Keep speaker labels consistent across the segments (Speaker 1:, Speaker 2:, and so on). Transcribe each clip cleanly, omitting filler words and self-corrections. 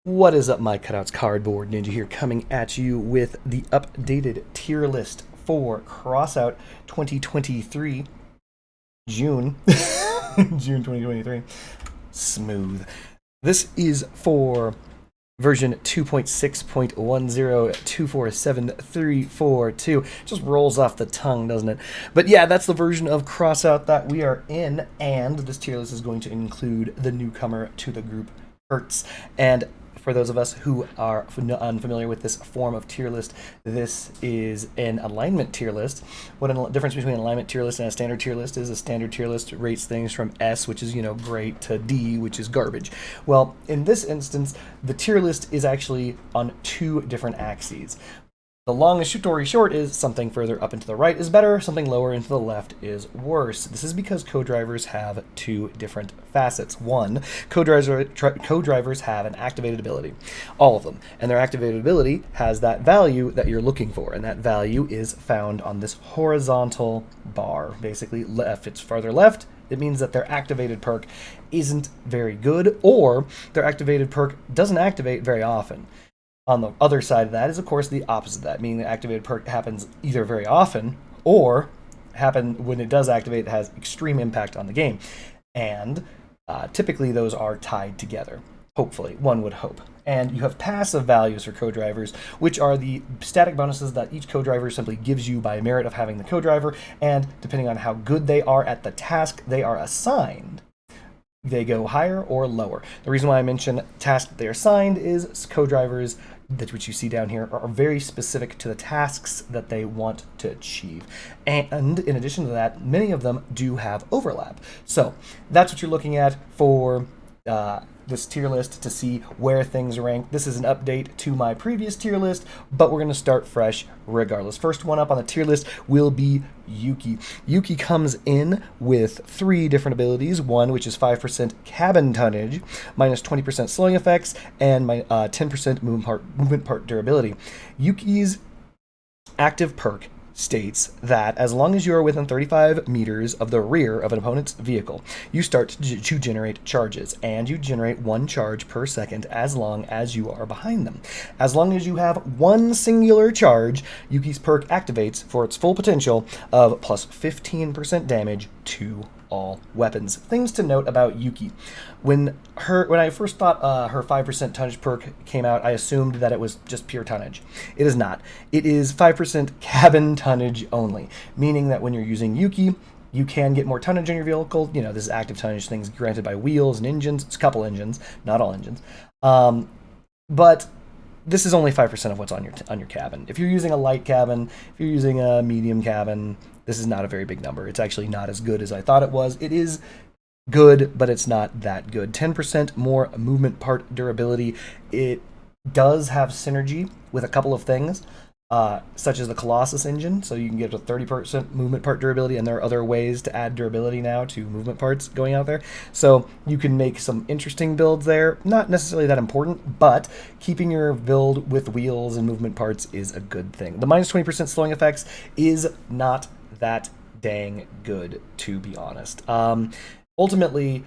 Speaker 1: What is up, my cutouts? Cardboard Ninja here, coming at you with the updated tier list for Crossout 2023, June, June 2023. Smooth. This is for version 2.6.10247342. Just rolls off the tongue, doesn't it? But yeah, that's the version of Crossout that we are in, and this tier list is going to include the newcomer to the group, Hertz. And for those of us who are unfamiliar with this form of tier list, this is an alignment tier list. What a difference between an alignment tier list and a standard tier list is: a standard tier list rates things from S, which is, great, to D, which is garbage. Well, in this instance, the tier list is actually on two different axes. The long story short is something further up and to the right is better, something lower and to the left is worse. This is because co-drivers have two different facets. One, co-drivers have an activated ability, all of them, and their activated ability has that value that you're looking for, and that value is found on this horizontal bar. Basically, if it's farther left, it means that their activated perk isn't very good, or their activated perk doesn't activate very often. On the other side of that is, of course, the opposite of that, meaning the activated perk happens either very often or when it does activate, it has extreme impact on the game. And typically those are tied together. Hopefully, one would hope. And you have passive values for co-drivers, which are the static bonuses that each co-driver simply gives you by merit of having the co-driver, and depending on how good they are at the task they are assigned, they go higher or lower. The reason why I mention tasks that they're assigned is co-drivers, which you see down here, are very specific to the tasks that they want to achieve. And in addition to that, many of them do have overlap. So that's what you're looking at for this tier list to see where things rank. This is an update to my previous tier list, but we're going to start fresh regardless. First one up on the tier list will be Yuki. Yuki comes in with three different abilities. One, which is 5% cabin tonnage, minus 20% slowing effects, and 10% movement part durability. Yuki's active perk states that as long as you are within 35 meters of the rear of an opponent's vehicle, you start to generate charges, and you generate one charge per second as long as you are behind them. As long as you have one singular charge, Yuki's perk activates for its full potential of plus 15% damage to all weapons. Things to note about Yuki. When I first thought her 5% tonnage perk came out, I assumed that it was just pure tonnage. It is not. It is 5% cabin tonnage only, meaning that when you're using Yuki, you can get more tonnage on your vehicle. This is active tonnage, things granted by wheels and engines. It's a couple engines, not all engines. But this is only 5% of what's on your cabin. If you're using a light cabin, if you're using a medium cabin, this is not a very big number. It's actually not as good as I thought it was. It is good, but it's not that good. 10% more movement part durability. It does have synergy with a couple of things, such as the Colossus engine, so you can get a 30% movement part durability, and there are other ways to add durability now to movement parts going out there. So you can make some interesting builds there. Not necessarily that important, but keeping your build with wheels and movement parts is a good thing. The minus 20% slowing effects is not that dang good, to be honest. Ultimately,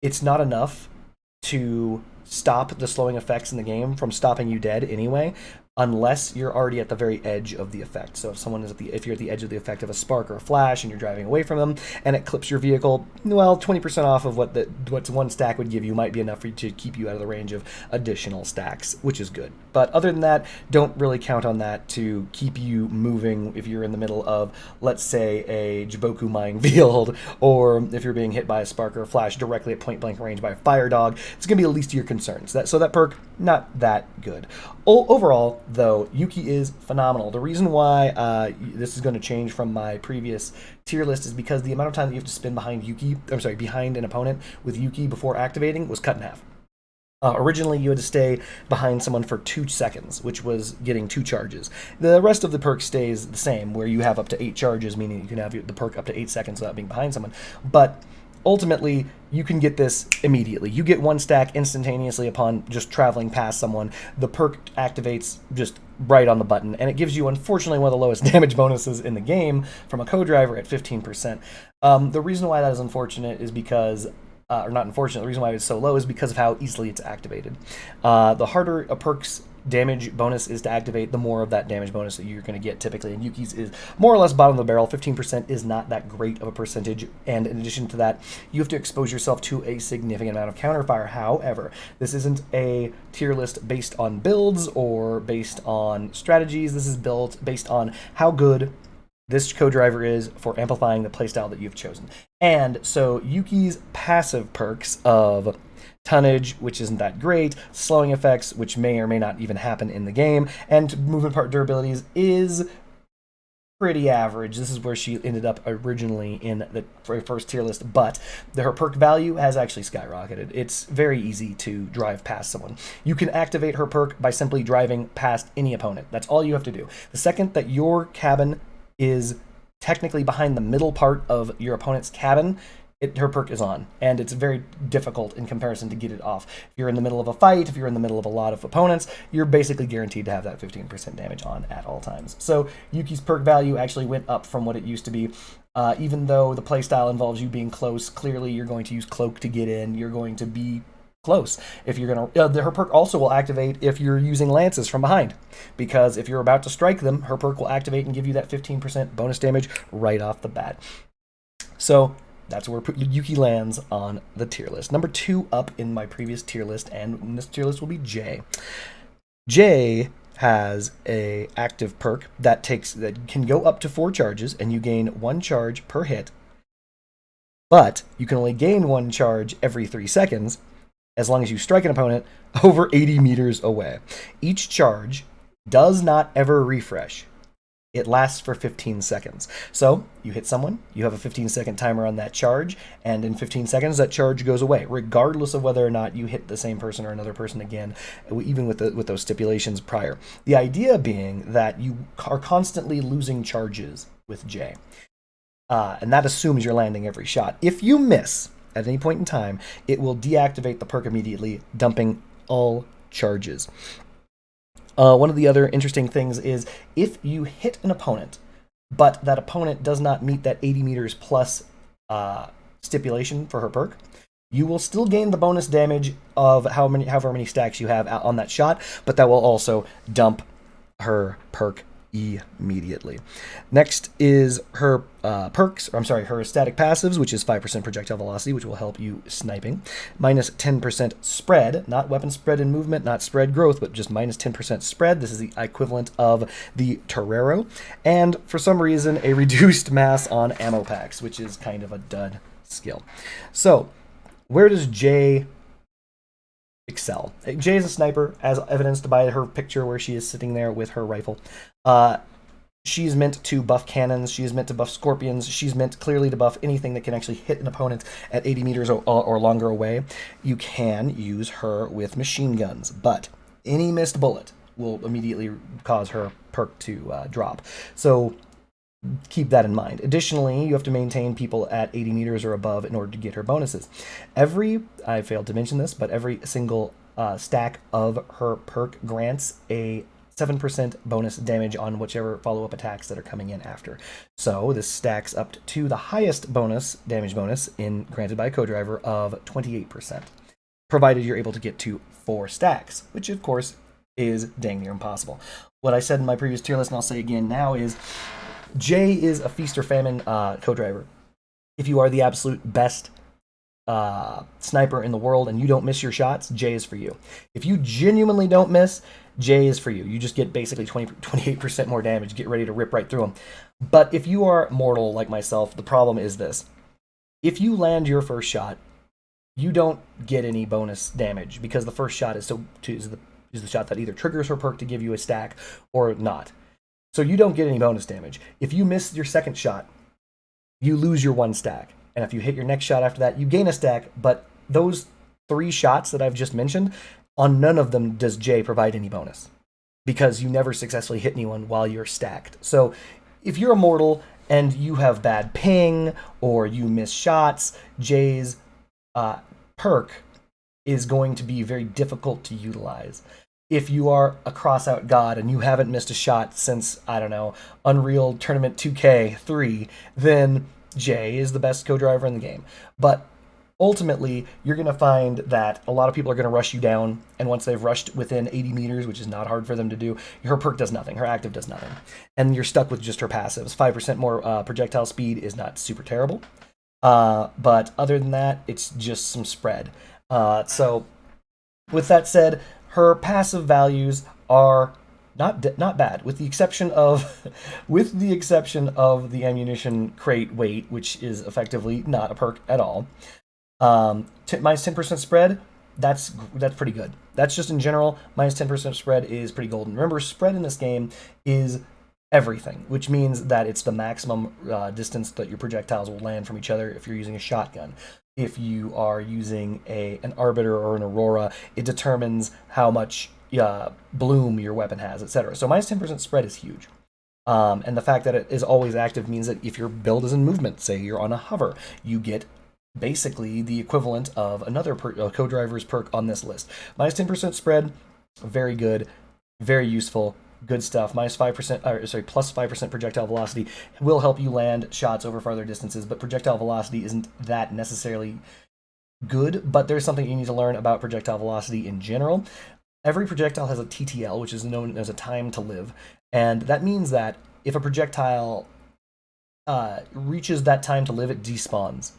Speaker 1: it's not enough to stop the slowing effects in the game from stopping you dead anyway, unless you're already at the very edge of the effect. So if you're at the edge of the effect of a spark or a flash and you're driving away from them and it clips your vehicle, well, 20% off of what one stack would give you might be enough for you to keep you out of the range of additional stacks, which is good. But other than that, don't really count on that to keep you moving if you're in the middle of, let's say, a Jiboku minefield, or if you're being hit by a spark or a flash directly at point blank range by a fire dog. It's going to be the least of your concerns. So that perk, not that good. Overall, though, Yuki is phenomenal. The reason why this is going to change from my previous tier list is because the amount of time that you have to spend behind an opponent with Yuki before activating was cut in half. Originally, you had to stay behind someone for 2 seconds, which was getting 2 charges. The rest of the perk stays the same, where you have up to 8 charges, meaning you can have the perk up to 8 seconds without being behind someone. But ultimately, you can get this immediately. You get 1 stack instantaneously upon just traveling past someone. The perk activates just right on the button, and it gives you, unfortunately, one of the lowest damage bonuses in the game from a co-driver at 15%. The reason why that is unfortunate is because or not unfortunate, the reason why it's so low is because of how easily it's activated. The harder a perk's damage bonus is to activate, the more of that damage bonus that you're going to get typically. And Yuki's is more or less bottom of the barrel. 15% is not that great of a percentage. And in addition to that, you have to expose yourself to a significant amount of counterfire. However, this isn't a tier list based on builds or based on strategies. This is built based on how good this co-driver is for amplifying the playstyle that you've chosen. And so Yuki's passive perks of tonnage, which isn't that great, slowing effects, which may or may not even happen in the game, and movement part durabilities is pretty average. This is where she ended up originally in the first tier list, but her perk value has actually skyrocketed. It's very easy to drive past someone. You can activate her perk by simply driving past any opponent. That's all you have to do. The second that your cabin is technically behind the middle part of your opponent's cabin, her perk is on, and it's very difficult in comparison to get it off. If you're in the middle of a fight, if you're in the middle of a lot of opponents, you're basically guaranteed to have that 15% damage on at all times. So Yuki's perk value actually went up from what it used to be. Even though the playstyle involves you being close, clearly you're going to use Cloak to get in, you're going to be close. If you're gonna, her perk also will activate if you're using lances from behind, because if you're about to strike them, her perk will activate and give you that 15% bonus damage right off the bat. So that's where Yuki lands on the tier list. Number 2 up in my previous tier list, and this tier list will be Jay. Jay has a active perk that can go up to 4 charges, and you gain 1 charge per hit. But you can only gain 1 charge every 3 seconds, as long as you strike an opponent over 80 meters away. Each charge does not ever refresh. It lasts for 15 seconds. So you hit someone, you have a 15-second timer on that charge, and in 15 seconds that charge goes away, regardless of whether or not you hit the same person or another person again, even with those stipulations prior. The idea being that you are constantly losing charges with Jay, and that assumes you're landing every shot. If you miss at any point in time, it will deactivate the perk immediately, dumping all charges. One of the other interesting things is if you hit an opponent, but that opponent does not meet that 80 meters plus stipulation for her perk, you will still gain the bonus damage of however many stacks you have on that shot, but that will also dump her perk immediately. Next is her her static passives, which is 5% projectile velocity, which will help you sniping. Minus 10% spread, not weapon spread and movement, not spread growth, but just minus 10% spread. This is the equivalent of the Torero. And for some reason, a reduced mass on ammo packs, which is kind of a dud skill. So, where does Jay excel? Jay is a sniper, as evidenced by her picture where she is sitting there with her rifle. She's meant to buff cannons, she is meant to buff scorpions, she's meant clearly to buff anything that can actually hit an opponent at 80 meters or longer away. You can use her with machine guns, but any missed bullet will immediately cause her perk to drop. So keep that in mind. Additionally, you have to maintain people at 80 meters or above in order to get her bonuses. I failed to mention this, but every single stack of her perk grants a 7% bonus damage on whichever follow-up attacks that are coming in after. So this stacks up to the highest damage bonus granted by a co-driver of 28%, provided you're able to get to 4 stacks, which of course is dang near impossible. What I said in my previous tier list, and I'll say again now, is Jay is a feast or famine co-driver. If you are the absolute best sniper in the world and you don't miss your shots, Jay is for you. If you genuinely don't miss, Jay is for you. You just get basically 28% more damage. Get ready to rip right through them. But if you are mortal like myself, the problem is this. If you land your first shot, you don't get any bonus damage because the first shot is the shot that either triggers her perk to give you a stack or not. So you don't get any bonus damage. If you miss your second shot, you lose your 1 stack. And if you hit your next shot after that, you gain a stack. But those 3 shots that I've just mentioned, on none of them does Jay provide any bonus, because you never successfully hit anyone while you're stacked. So if you're immortal and you have bad ping or you miss shots, Jay's perk is going to be very difficult to utilize. If you are a Crossout god and you haven't missed a shot since, I don't know, Unreal Tournament 2K3, then Jay is the best co-driver in the game. But ultimately, you're going to find that a lot of people are going to rush you down, and once they've rushed within 80 meters, which is not hard for them to do, her perk does nothing, her active does nothing, and you're stuck with just her passives. 5% more projectile speed is not super terrible, but other than that, it's just some spread. So, with that said, her passive values are not bad, with the exception of the ammunition crate weight, which is effectively not a perk at all. Minus 10% spread, that's pretty good. That's just in general. Minus 10% spread is pretty golden. Remember, spread in this game is everything, which means that it's the maximum distance that your projectiles will land from each other if you're using a shotgun. If you are using an Arbiter or an Aurora, it determines how much bloom your weapon has, etc. So minus 10% spread is huge. And the fact that it is always active means that if your build is in movement, say you're on a hover, you get basically the equivalent of another co-driver's perk on this list. Minus 10% spread, very good, very useful, good stuff. Plus 5% projectile velocity will help you land shots over farther distances, but projectile velocity isn't that necessarily good, but there's something you need to learn about projectile velocity in general. Every projectile has a TTL, which is known as a time to live, and that means that if a projectile reaches that time to live, it despawns.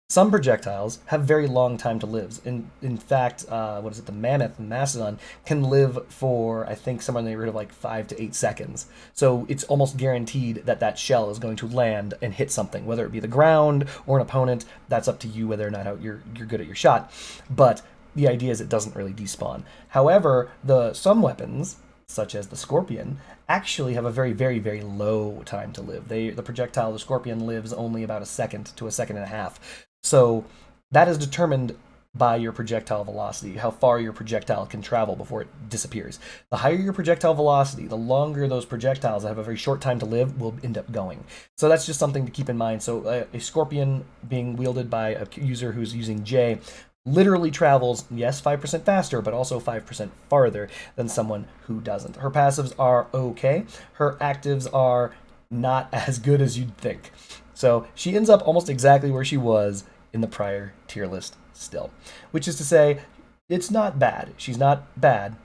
Speaker 1: Some projectiles have very long time to live. In fact, the Mammoth and Mastodon can live for, I think, somewhere in the neighborhood of like 5 to 8 seconds. So it's almost guaranteed that that shell is going to land and hit something, whether it be the ground or an opponent. That's up to you whether or not you're good at your shot. But the idea is it doesn't really despawn. However, some weapons, such as the Scorpion, actually have a very, very, very low time to live. The projectile, the Scorpion, lives only about a second to a second and a half. So that is determined by your projectile velocity, how far your projectile can travel before it disappears. The higher your projectile velocity, the longer those projectiles that have a very short time to live will end up going. So that's just something to keep in mind. So a Scorpion being wielded by a user who's using J literally travels, yes, 5% faster, but also 5% farther than someone who doesn't. Her passives are okay. Her actives are not as good as you'd think. So she ends up almost exactly where she was in the prior tier list still, which is to say, it's not bad. She's not bad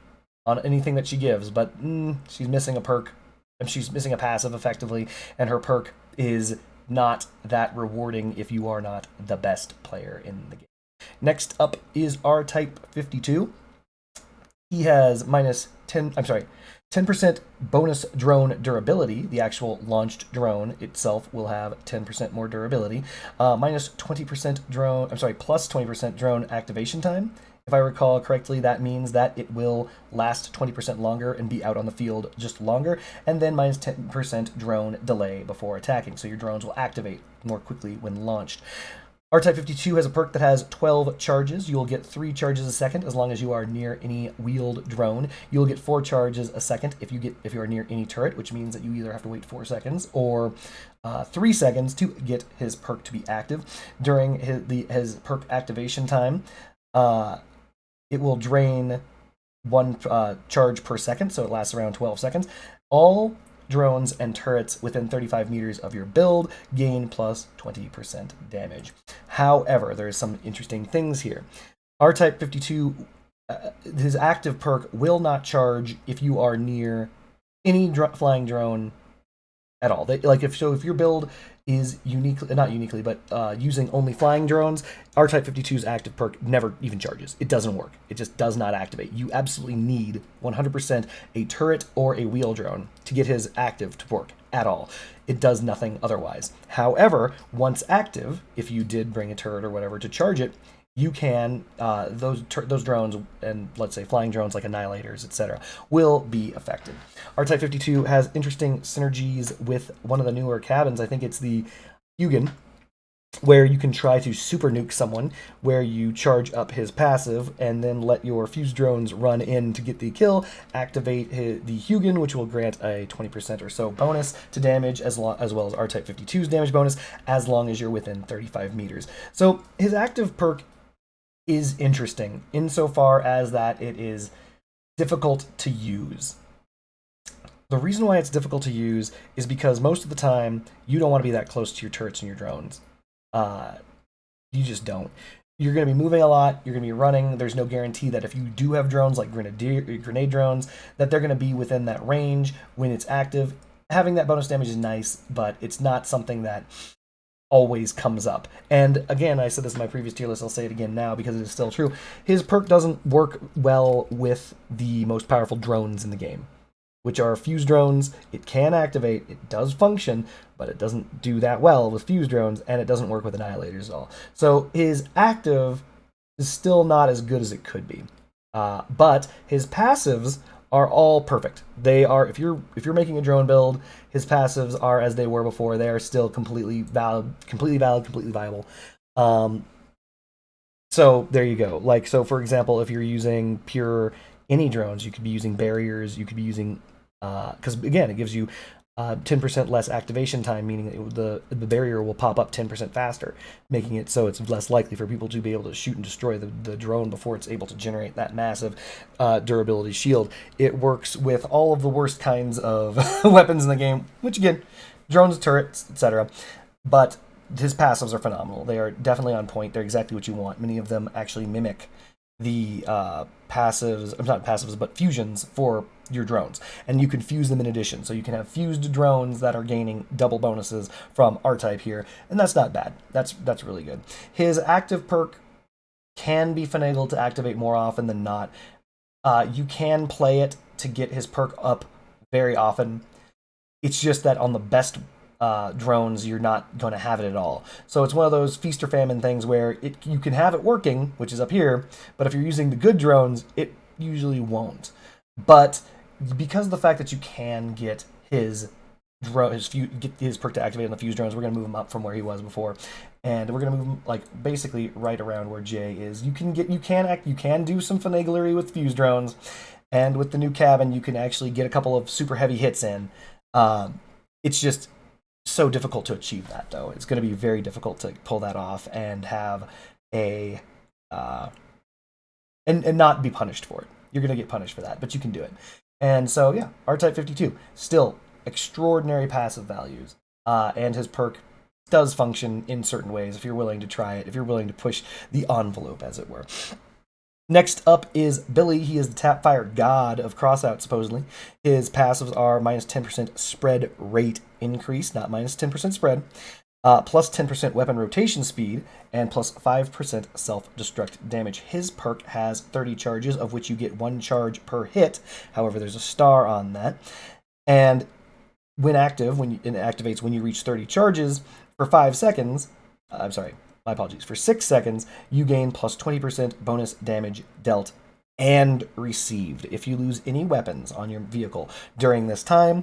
Speaker 1: on anything that she gives, but she's missing a perk, and she's missing a passive effectively, and her perk is not that rewarding if you are not the best player in the game. Next up is R-Type 52. He has 10% bonus drone durability. The actual launched drone itself will have 10% more durability. Plus 20% drone activation time. If I recall correctly, that means that it will last 20% longer and be out on the field just longer. And then minus 10% drone delay before attacking. So your drones will activate more quickly when launched. R-Type 52 has a perk that has 12 charges. You will get 3 charges a second as long as you are near any wheeled drone. You will get 4 charges a second if you are near any turret, which means that you either have to wait 4 seconds or 3 seconds to get his perk to be active. During his perk activation time, it will drain 1 charge per second, so it lasts around 12 seconds. All drones and turrets within 35 meters of your build gain plus 20% damage. However, there is some interesting things here. R-Type 52, his active perk will not charge if you are near any flying drone at all. If your build is using only flying drones, R-Type 52's active perk never even charges. It doesn't work. It just does not activate. You absolutely need 100% a turret or a wheel drone to get his active to work at all. It does nothing otherwise. However, once active, if you did bring a turret or whatever to charge it, you can, those drones, and let's say flying drones like Annihilators, etc., will be affected. R-Type 52 has interesting synergies with one of the newer cabins. I think it's the Hugin, where you can try to super nuke someone, where you charge up his passive and then let your fuse drones run in to get the kill, activate the Hugin, which will grant a 20% or so bonus to damage, as well as R-Type 52's damage bonus, as long as you're within 35 meters. So his active perk is interesting insofar as that it is difficult to use. The reason why it's difficult to use is because most of the time you don't want to be that close to your turrets and your drones. You just don't. You're going to be moving a lot. You're going to be running. There's no guarantee that if you do have drones like grenade drones, that they're going to be within that range when it's active. Having that bonus damage is nice, but it's not something that always comes up. And again, I said this in my previous tier list, I'll say it again now because it is still true. His perk doesn't work well with the most powerful drones in the game, which are fuse drones. It can activate, it does function, but it doesn't do that well with fuse drones, and it doesn't work with annihilators at all. So his active is still not as good as it could be. But his passives are all perfect. They are, if you're making a drone build, his passives are as they were before. They are still completely valid, completely viable. So there you go. Like, so for example, if you're using pure any drones, you could be using barriers, you could be using, because again, it gives you 10% less activation time, meaning the barrier will pop up 10% faster, making it so it's less likely for people to be able to shoot and destroy the drone before it's able to generate that massive durability shield. It works with all of the worst kinds of weapons in the game, which again, drones, turrets, etc. But his passives are phenomenal. They are definitely on point. They're exactly what you want. Many of them actually mimic the passives, not passives, but fusions for your drones, and you can fuse them in addition. So you can have fused drones that are gaining double bonuses from R-Type here, and that's not bad. That's really good. His active perk can be finagled to activate more often than not. You can play it to get his perk up very often. It's just that on the best drones, you're not going to have it at all. So it's one of those feast or famine things where you can have it working, which is up here, but if you're using the good drones, it usually won't. But because of the fact that you can get his perk to activate on the fuse drones, we're going to move him up from where he was before, and we're going to move him like basically right around where Jay is. You can do some finaglery with fuse drones, and with the new cabin, you can actually get a couple of super heavy hits in. It's just so difficult to achieve that, though. It's going to be very difficult to pull that off and have a and not be punished for it. You're going to get punished for that, but you can do it. And so, yeah, R-Type 52, still extraordinary passive values. And his perk does function in certain ways if you're willing to try it, if you're willing to push the envelope, as it were. Next up is Billy. He is the Tapfire god of Crossout, supposedly. His passives are minus 10% spread rate increase, not minus 10% spread, plus 10% weapon rotation speed, and plus 5% self-destruct damage. His perk has 30 charges, of which you get 1 charge per hit. However, there's a star on that. And when active, it activates when you reach 30 charges for 5 seconds. My apologies. For 6 seconds, you gain plus 20% bonus damage dealt and received. If you lose any weapons on your vehicle during this time,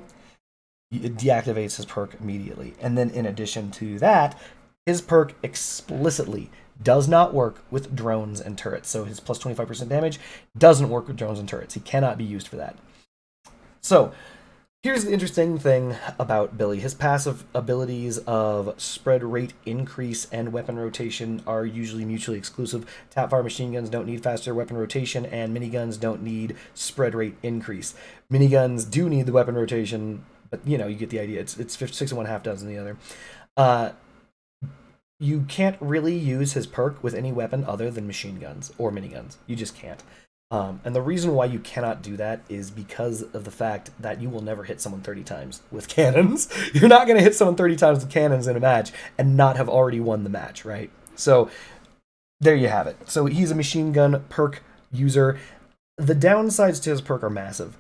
Speaker 1: it deactivates his perk immediately. And then in addition to that, his perk explicitly does not work with drones and turrets. So his plus 25% damage doesn't work with drones and turrets. He cannot be used for that. So here's the interesting thing about Billy. His passive abilities of spread rate increase and weapon rotation are usually mutually exclusive. Tapfire machine guns don't need faster weapon rotation, and miniguns don't need spread rate increase. Miniguns do need the weapon rotation, but you get the idea. It's 6 and 1/2 dozen the other. You can't really use his perk with any weapon other than machine guns or miniguns. You just can't. And the reason why you cannot do that is because of the fact that you will never hit someone 30 times with cannons. You're not going to hit someone 30 times with cannons in a match and not have already won the match, right? So there you have it. So he's a machine gun perk user. The downsides to his perk are massive.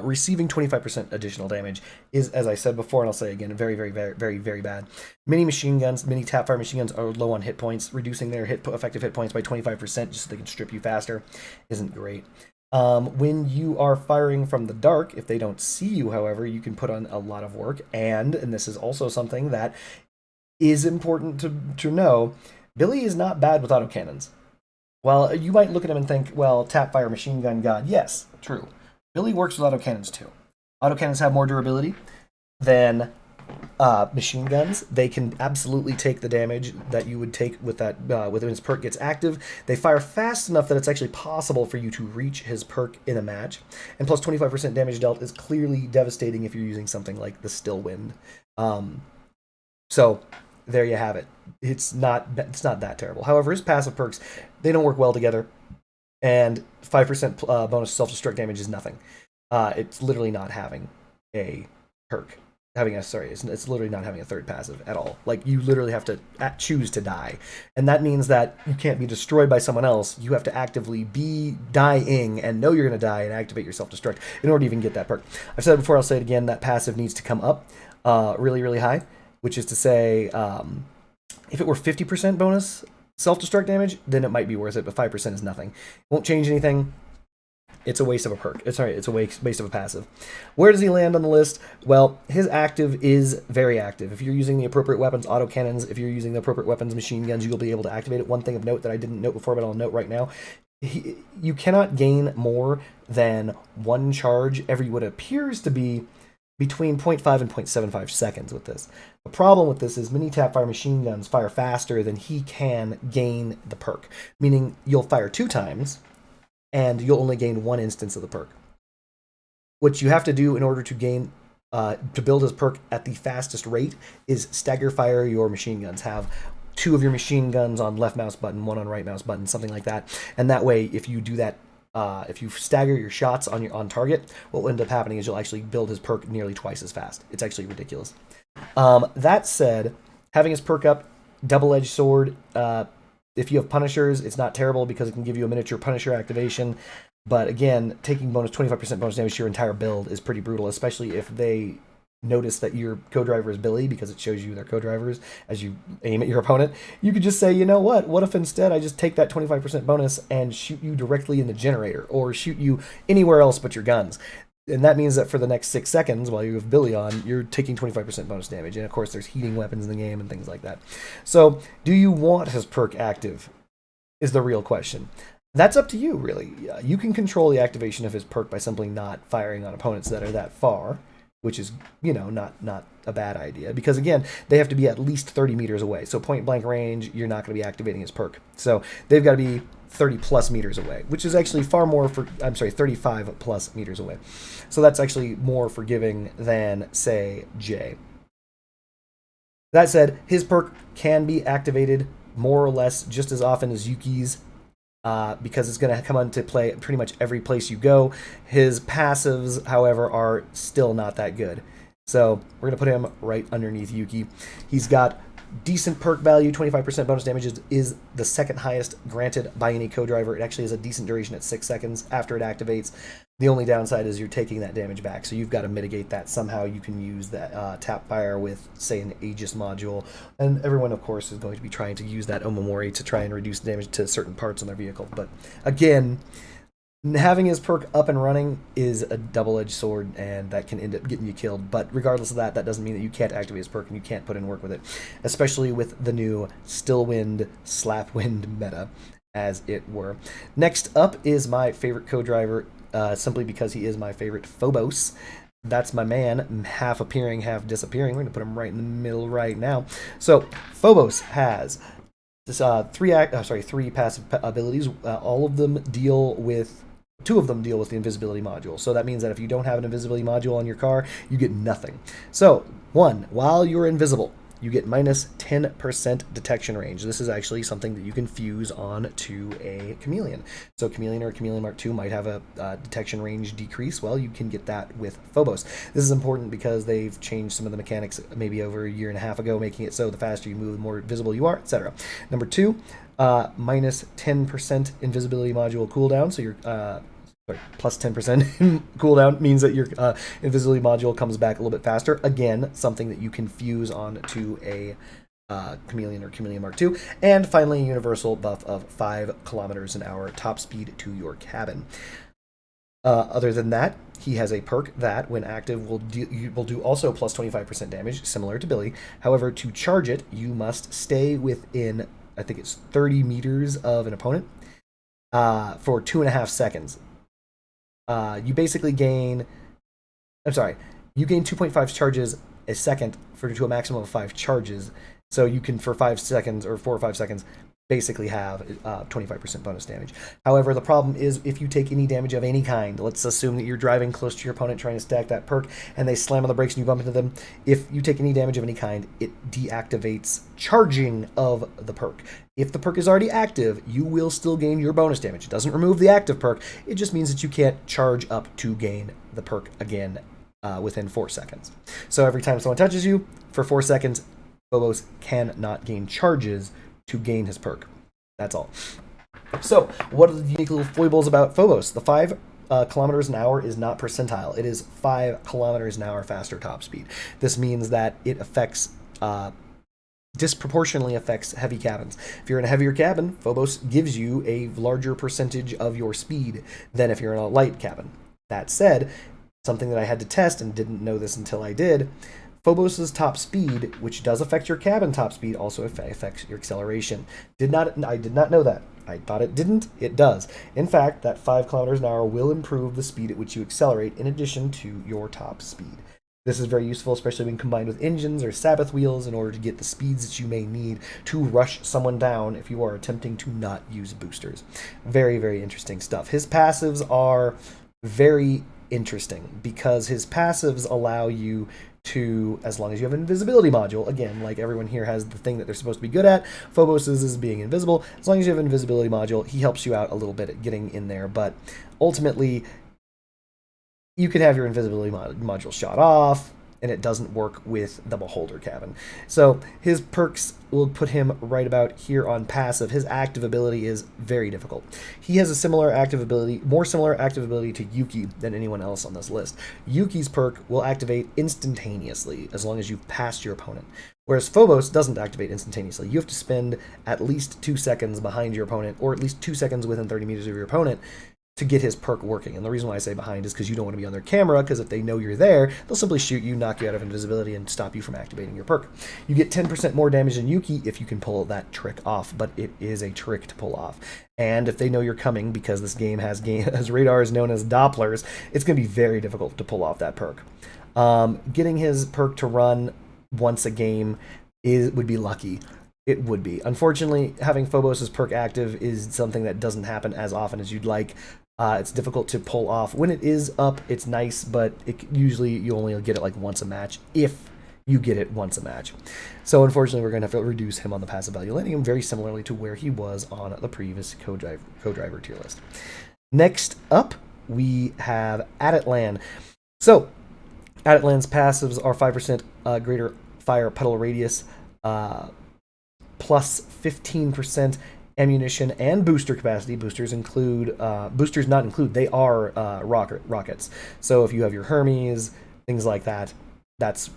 Speaker 1: Receiving 25% additional damage is, as I said before, and I'll say again, very, very, very, very, very bad. Many Tapfire machine guns are low on hit points. Reducing their effective hit points by 25% just so they can strip you faster isn't great. When you are firing from the dark, if they don't see you, however, you can put on a lot of work. And this is also something that is important to know, Billy is not bad with autocannons. While you might look at him and think, well, Tapfire machine gun god, yes, true. Billy works with autocannons too. Autocannons have more durability than machine guns. They can absolutely take the damage that you would take with that when his perk gets active. They fire fast enough that it's actually possible for you to reach his perk in a match. And plus 25% damage dealt is clearly devastating if you're using something like the Still Wind. So there you have it. It's not that terrible. However, his passive perks, they don't work well together, and 5% bonus self-destruct damage is nothing. It's literally not having a perk. It's literally not having a third passive at all. Like, you literally have to choose to die. And that means that you can't be destroyed by someone else. You have to actively be dying and know you're going to die and activate your self-destruct in order to even get that perk. I've said it before, I'll say it again, that passive needs to come up really, really high, which is to say, if it were 50% bonus self-destruct damage, then it might be worth it, but 5% is nothing. Won't change anything. It's a waste of a perk. It's a waste of a passive. Where does he land on the list? Well, his active is very active. If you're using the appropriate weapons, autocannons, if you're using the appropriate weapons, machine guns, you'll be able to activate it. One thing of note that I didn't note before, but I'll note right now, you cannot gain more than one charge every what appears to be between 0.5 and 0.75 seconds with this. The problem with this is mini tap fire machine guns fire faster than he can gain the perk, meaning you'll fire 2 times, and you'll only gain 1 instance of the perk. What you have to do in order to gain, to build his perk at the fastest rate is stagger fire your machine guns. Have 2 of your machine guns on left mouse button, 1 on right mouse button, something like that. And that way, if you do that, if you stagger your shots on target, what will end up happening is you'll actually build his perk nearly twice as fast. It's actually ridiculous. That said, having his perk up, double-edged sword, if you have Punishers, it's not terrible because it can give you a miniature Punisher activation. But again, taking 25% bonus damage to your entire build is pretty brutal, especially if they notice that your co-driver is Billy, because it shows you their co-drivers as you aim at your opponent. You could just say, you know what if instead I just take that 25% bonus and shoot you directly in the generator, or shoot you anywhere else but your guns. And that means that for the next 6 seconds, while you have Billy on, you're taking 25% bonus damage. And of course, there's heating weapons in the game and things like that. So, do you want his perk active? Is the real question. That's up to you, really. You can control the activation of his perk by simply not firing on opponents that are that far, which is, not a bad idea. Because again, they have to be at least 30 meters away. So point blank range, you're not going to be activating his perk. So they've got to be 30 plus meters away, which is actually 35 plus meters away. So that's actually more forgiving than, say, Jay. That said, his perk can be activated more or less just as often as Yuki's, because it's going to come into play pretty much every place you go. His passives, however, are still not that good. So we're going to put him right underneath Yuki. He's got decent perk value. 25% bonus damage is the second highest granted by any co-driver. It actually has a decent duration at 6 seconds after it activates. The only downside is you're taking that damage back, so you've got to mitigate that somehow. You can use that tap fire with, say, an Aegis module, and everyone, of course, is going to be trying to use that Omamori to try and reduce damage to certain parts on their vehicle. But again, having his perk up and running is a double-edged sword, and that can end up getting you killed. But regardless of that, that doesn't mean that you can't activate his perk and you can't put in work with it, especially with the new Stillwind Slapwind meta, as it were. Next up is my favorite co-driver, simply because he is my favorite, Phobos. That's my man, half appearing, half disappearing. We're going to put him right in the middle right now. So, Phobos has this, three passive abilities. All of them deal with... 2 of them deal with the invisibility module. So that means that if you don't have an invisibility module on your car, you get nothing. So, 1, while you're invisible, you get minus 10% detection range. This is actually something that you can fuse on to a Chameleon. So Chameleon or Chameleon Mark II might have a detection range decrease. Well, you can get that with Phobos. This is important because they've changed some of the mechanics maybe over a year and a half ago, making it so the faster you move, the more visible you are, etc. Number 2, minus 10% invisibility module cooldown. So you're plus 10% cooldown means that your invisibility module comes back a little bit faster. Again, something that you can fuse on to a Chameleon or Chameleon Mark II. And finally, a universal buff of 5 kilometers an hour top speed to your cabin. Other than that, he has a perk that, when active, will do also plus 25% damage, similar to Billy. However, to charge it, you must stay within, I think it's 30 meters of an opponent for 2.5 seconds. You basically gain... you gain 2.5 charges a second to a maximum of 5 charges. So you can, for 5 seconds or 4 or 5 seconds, basically have 25% bonus damage. However, the problem is if you take any damage of any kind, let's assume that you're driving close to your opponent trying to stack that perk and they slam on the brakes and you bump into them, if you take any damage of any kind, it deactivates charging of the perk. If the perk is already active, you will still gain your bonus damage. It doesn't remove the active perk, it just means that you can't charge up to gain the perk again within 4 seconds. So every time someone touches you, for 4 seconds, Phobos cannot gain charges to gain his perk. That's all. So, what are the unique little foibles about Phobos? The 5 kilometers an hour is not percentile. It is 5 kilometers an hour faster top speed. This means that it affects disproportionately affects heavy cabins. If you're in a heavier cabin, Phobos gives you a larger percentage of your speed than if you're in a light cabin. That said, something that I had to test and didn't know this until I did, Phobos' top speed, which does affect your cabin top speed, also affects your acceleration. I did not know that. I thought it didn't. It does. In fact, that 5 kilometers an hour will improve the speed at which you accelerate in addition to your top speed. This is very useful, especially when combined with engines or Sabbath wheels in order to get the speeds that you may need to rush someone down if you are attempting to not use boosters. Very, very interesting stuff. His passives are very interesting because his passives allow you to, as long as you have an invisibility module, again, like everyone here has the thing that they're supposed to be good at, Phobos is being invisible. As long as you have an invisibility module, he helps you out a little bit at getting in there, but ultimately, you could have your invisibility module shot off, and it doesn't work with the Beholder cabin. So his perks will put him right about here on passive. His active ability is very difficult. He has a similar active ability, more similar active ability to Yuki than anyone else on this list. Yuki's perk will activate instantaneously as long as you've passed your opponent. Whereas Phobos doesn't activate instantaneously. You have to spend at least 2 seconds behind your opponent, or at least 2 seconds within 30 meters of your opponent, to get his perk working. And the reason why I say behind is because you don't want to be on their camera, because if they know you're there, they'll simply shoot you, knock you out of invisibility, and stop you from activating your perk. You get 10% more damage than Yuki if you can pull that trick off, but it is a trick to pull off. And if they know you're coming, because this game has radars known as Dopplers, it's going to be very difficult to pull off that perk. Getting his perk to run once a game would be lucky. It would be. Unfortunately, having Phobos' perk active is something that doesn't happen as often as you'd like. It's difficult to pull off. When it is up, it's nice, but usually you only get it like once a match, if you get it once a match. So unfortunately, we're going to have to reduce him on the passive value, landing him very similarly to where he was on the previous co-driver tier list. Next up, we have Atitlan. So Atitlan's passives are 5% greater fire petal radius, plus 15% ammunition and booster capacity. Boosters not include, they are rockets. So if you have your Hermes, things like that, that's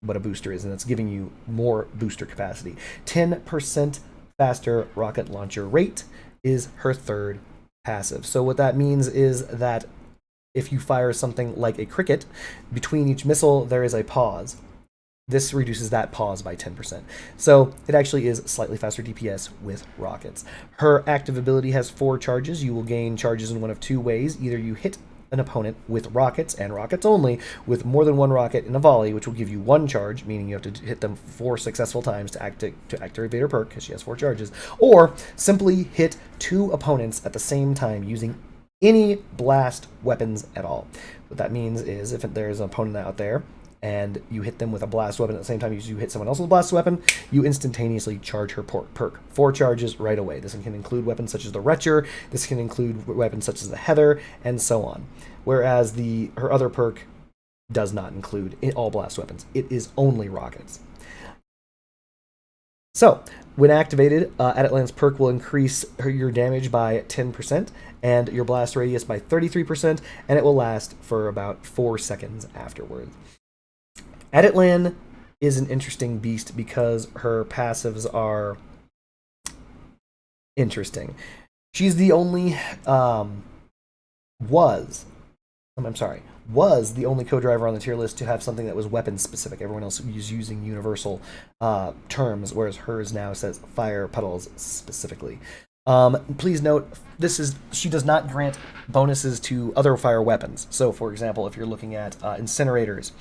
Speaker 1: what a booster is, and it's giving you more booster capacity. 10% faster rocket launcher rate is her third passive. So what that means is that if you fire something like a cricket, between each missile there is a pause. This reduces that pause by 10%. So it actually is slightly faster DPS with rockets. Her active ability has 4 charges. You will gain charges in one of 2 ways. Either you hit an opponent with rockets, and rockets only, with more than 1 rocket in a volley, which will give you 1 charge, meaning you have to hit them 4 successful times to activate her perk, because she has 4 charges, or simply hit 2 opponents at the same time using any blast weapons at all. What that means is if there's an opponent out there, and you hit them with a blast weapon at the same time you hit someone else with a blast weapon, you instantaneously charge her perk. 4 charges right away. This can include weapons such as the Retcher, this can include weapons such as the Heather, and so on. Whereas her other perk does not include all blast weapons. It is only rockets. So, when activated, Atitlan's perk will increase your damage by 10% and your blast radius by 33%, and it will last for about 4 seconds afterwards. Atitlan is an interesting beast because her passives are interesting. She's the only was the only co-driver on the tier list to have something that was weapon specific. Everyone else was using universal terms, whereas hers now says fire petals specifically. Please note, she does not grant bonuses to other fire weapons. So, for example, if you're looking at incinerators,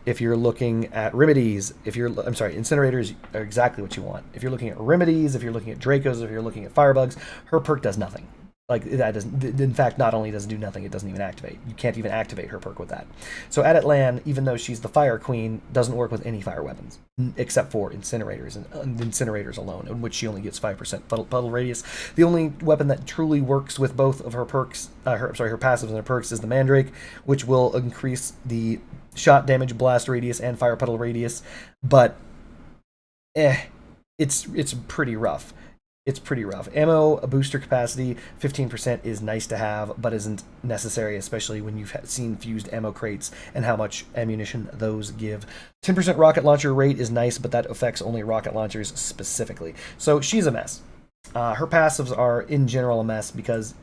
Speaker 1: if you're looking at remedies, incinerators are exactly what you want. If you're looking at remedies, if you're looking at Dracos, if you're looking at firebugs, her perk does nothing. Like, that doesn't. In fact, not only does it do nothing, it doesn't even activate. You can't even activate her perk with that. So Atitlan, even though she's the fire queen, doesn't work with any fire weapons except for incinerators and incinerators alone, in which she only gets 5% puddle radius. The only weapon that truly works with both of her perks, her passives and her perks, is the Mandrake, which will increase the shot damage, blast radius, and fire puddle radius. But, it's pretty rough. It's pretty rough. Ammo booster capacity, 15% is nice to have, but isn't necessary, especially when you've seen fused ammo crates and how much ammunition those give. 10% rocket launcher rate is nice, but that affects only rocket launchers specifically. So she's a mess. Her passives are, in general, a mess because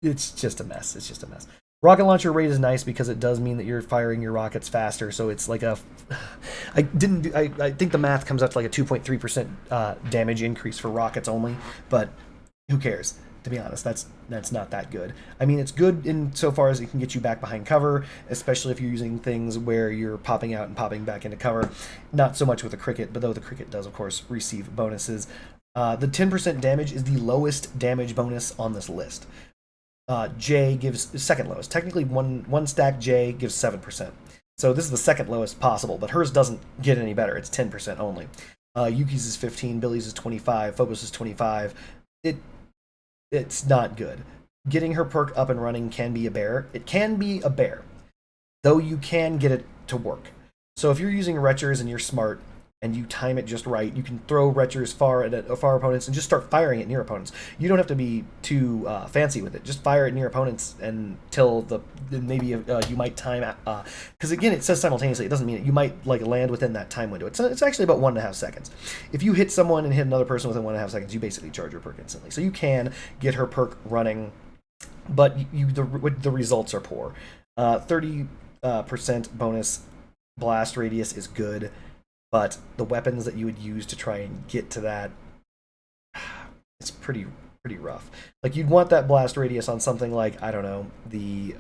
Speaker 1: it's just a mess. It's just a mess. Rocket launcher rate is nice because it does mean that you're firing your rockets faster. So it's like I think the math comes out to like a 2.3% damage increase for rockets only, but who cares? To be honest, that's not that good. I mean, it's good in so far as it can get you back behind cover, especially if you're using things where you're popping out and popping back into cover. Not so much with the cricket, but though the cricket does, of course, receive bonuses. The 10% damage is the lowest damage bonus on this list. J gives second lowest. Technically, one stack J gives 7%. So this is the second lowest possible, but hers doesn't get any better. It's 10% only. Yuki's is 15, Billy's is 25, Phobos is 25. It's not good. Getting her perk up and running can be a bear. It can be a bear, though you can get it to work. So if you're using retchers and you're smart, and you time it just right, you can throw retchers far opponents and just start firing it near opponents. You don't have to be too fancy with it. Just fire it near opponents until maybe you might time because again it says simultaneously. It doesn't mean it. You might like land within that time window. It's actually about 1.5 seconds. If you hit someone and hit another person within 1.5 seconds, you basically charge your perk instantly. So you can get her perk running, but the results are poor. 30% bonus blast radius is good. But the weapons that you would use to try and get to that, it's pretty rough. Like, you'd want that blast radius on something like, I don't know, the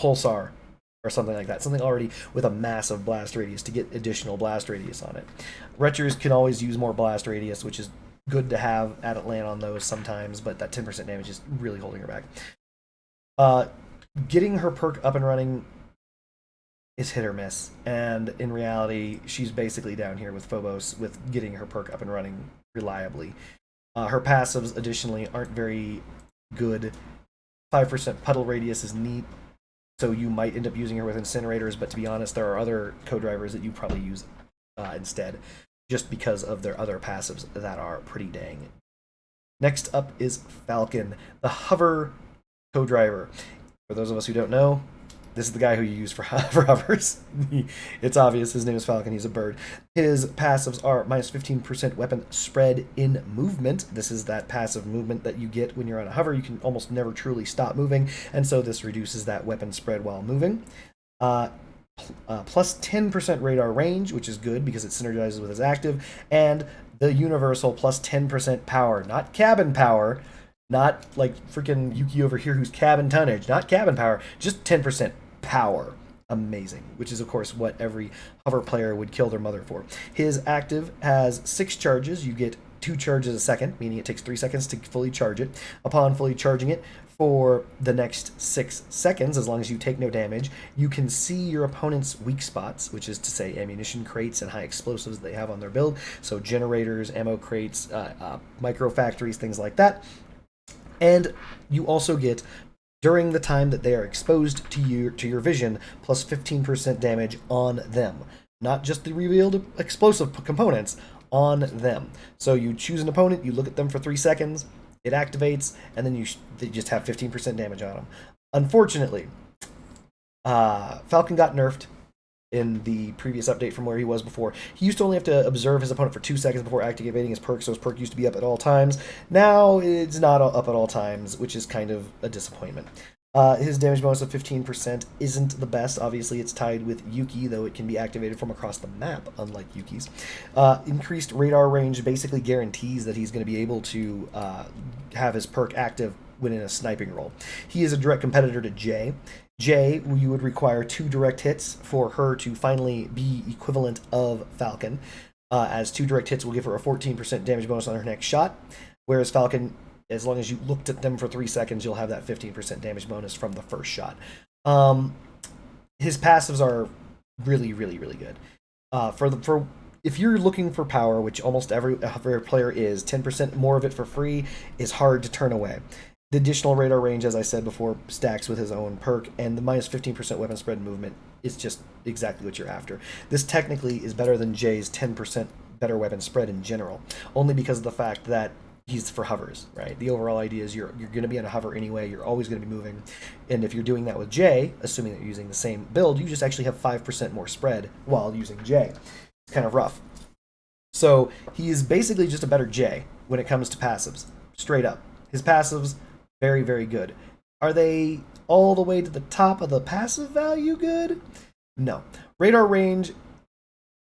Speaker 1: Pulsar or something like that. Something already with a massive blast radius to get additional blast radius on it. Retchers can always use more blast radius, which is good to have Atitlan on those sometimes, but that 10% damage is really holding her back. Getting her perk up and running is hit or miss, and in reality she's basically down here with Phobos with getting her perk up and running reliably. Her passives additionally aren't very good. 5% puddle radius is neat, so you might end up using her with incinerators, but to be honest, there are other co-drivers that you probably use instead, just because of their other passives that are pretty dang. Next up is Falcon, the hover co-driver. For those of us who don't know, this is the guy who you use for hovers. It's obvious. His name is Falcon. He's a bird. His passives are minus 15% weapon spread in movement. This is that passive movement that you get when you're on a hover. You can almost never truly stop moving, and so this reduces that weapon spread while moving. Plus 10% radar range, which is good because it synergizes with his active, and the universal plus 10% power, not cabin power. Not like freaking Yuki over here who's cabin tonnage, not cabin power, just 10% power. Amazing, which is of course what every hover player would kill their mother for. His active has 6 charges. You get 2 charges a second, meaning it takes 3 seconds to fully charge it. Upon fully charging it for the next 6 seconds, as long as you take no damage, you can see your opponent's weak spots, which is to say ammunition crates and high explosives they have on their build. So generators, ammo crates, micro factories, things like that. And you also get, during the time that they are exposed to your vision, plus 15% damage on them. Not just the revealed explosive components, on them. So you choose an opponent, you look at them for 3 seconds, it activates, and then they just have 15% damage on them. Unfortunately, Falcon got nerfed in the previous update from where he was before. He used to only have to observe his opponent for 2 seconds before activating his perk, so his perk used to be up at all times. Now it's not up at all times, which is kind of a disappointment. His damage bonus of 15% isn't the best. Obviously, it's tied with Yuki, though it can be activated from across the map, unlike Yuki's. Increased radar range basically guarantees that he's going to be able to have his perk active when in a sniping role. He is a direct competitor to Jay. Jay, you would require 2 direct hits for her to finally be equivalent of Falcon, as 2 direct hits will give her a 14% damage bonus on her next shot, whereas Falcon, as long as you looked at them for 3 seconds, you'll have that 15% damage bonus from the first shot. His passives are really, really, really good. For if you're looking for power, which almost every player is, 10% more of it for free is hard to turn away. The additional radar range, as I said before, stacks with his own perk, and the minus 15% weapon spread movement is just exactly what you're after. This technically is better than Jay's 10% better weapon spread in general, only because of the fact that he's for hovers, right? The overall idea is you're going to be on a hover anyway, you're always going to be moving, and if you're doing that with Jay, assuming that you're using the same build, you just actually have 5% more spread while using Jay. It's kind of rough. So he is basically just a better Jay when it comes to passives, straight up. His passives, very, very good. Are they all the way to the top of the passive value good? No. Radar range